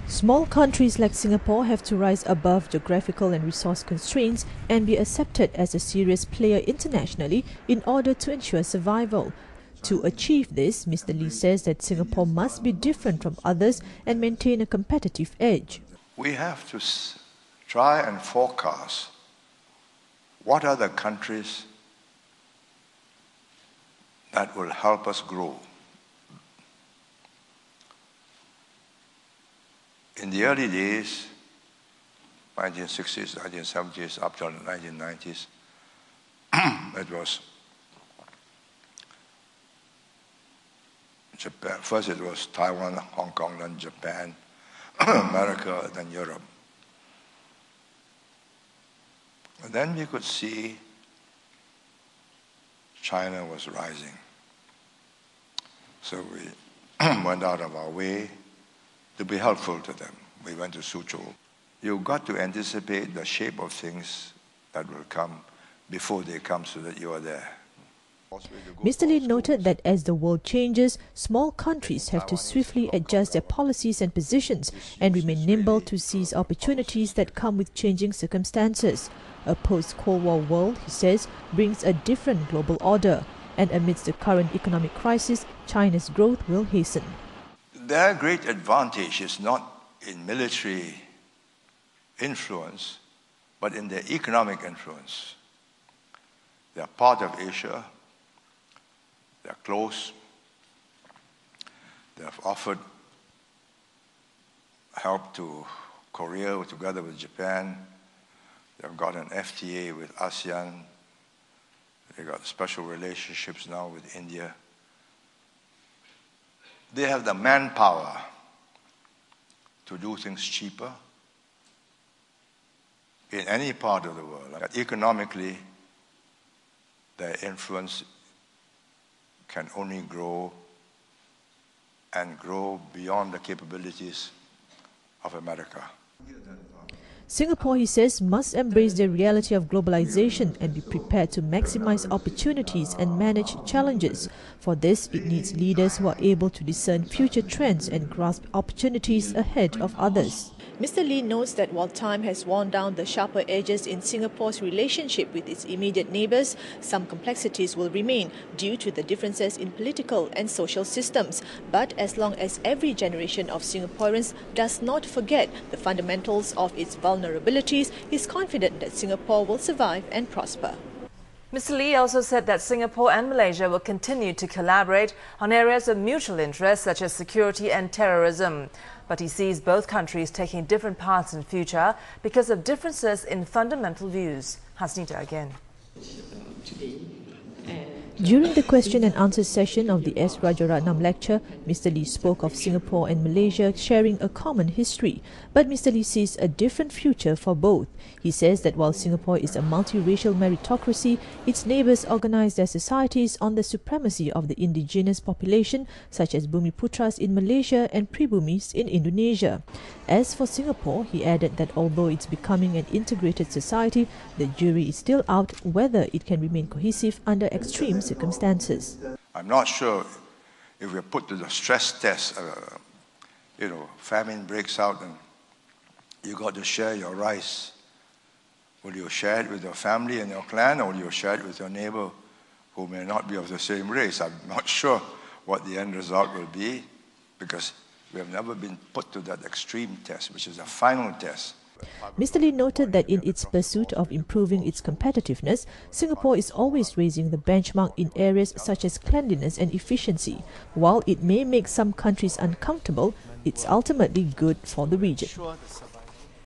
Small countries like Singapore have to rise above geographical and resource constraints and be accepted as a serious player internationally in order to ensure survival. To achieve this, Mr. Lee says that Singapore must be different from others and maintain a competitive edge. We have to try and forecast what are the countries that will help us grow. In the early days, 1960s, 1970s, up till the 1990s, it was Japan. First it was Taiwan, Hong Kong, then Japan, America, then Europe. And then we could see China was rising. So we went out of our way to be helpful to them. We went to Suzhou. You've got to anticipate the shape of things that will come before they come so that you are there. Mr. Lee noted that as the world changes, small countries have to swiftly adjust their policies and positions and remain nimble to seize opportunities that come with changing circumstances. A post-Cold War world, he says, brings a different global order, and amidst the current economic crisis, China's growth will hasten. Their great advantage is not in military influence, but in their economic influence. They are part of Asia. They are close. They have offered help to Korea together with Japan. They have got an FTA with ASEAN. They've got special relationships now with India. They have the manpower to do things cheaper in any part of the world. Economically, their influence can only grow and grow beyond the capabilities of America. Singapore, he says, must embrace the reality of globalization and be prepared to maximize opportunities and manage challenges. For this, it needs leaders who are able to discern future trends and grasp opportunities ahead of others. Mr. Lee notes that while time has worn down the sharper edges in Singapore's relationship with its immediate neighbours, some complexities will remain due to the differences in political and social systems. But as long as every generation of Singaporeans does not forget the fundamentals of its vulnerabilities, he is confident that Singapore will survive and prosper. Mr. Lee also said that Singapore and Malaysia will continue to collaborate on areas of mutual interest such as security and terrorism. But he sees both countries taking different paths in future because of differences in fundamental views. Hasnita again. During the question and answer session of the S. Rajaratnam lecture, Mr. Lee spoke of Singapore and Malaysia sharing a common history, but Mr. Lee sees a different future for both. He says that while Singapore is a multiracial meritocracy, its neighbours organise their societies on the supremacy of the indigenous population, such as Bumiputras in Malaysia and Pribumis in Indonesia. As for Singapore, he added that although it's becoming an integrated society, the jury is still out whether it can remain cohesive under extreme circumstances. I'm not sure if we're put to the stress test, famine breaks out and you got to share your rice. Will you share it with your family and your clan, or will you share it with your neighbor who may not be of the same race? I'm not sure what the end result will be, because we have never been put to that extreme test, which is the final test. Mr. Lee noted that in its pursuit of improving its competitiveness, Singapore is always raising the benchmark in areas such as cleanliness and efficiency. While it may make some countries uncomfortable, it's ultimately good for the region.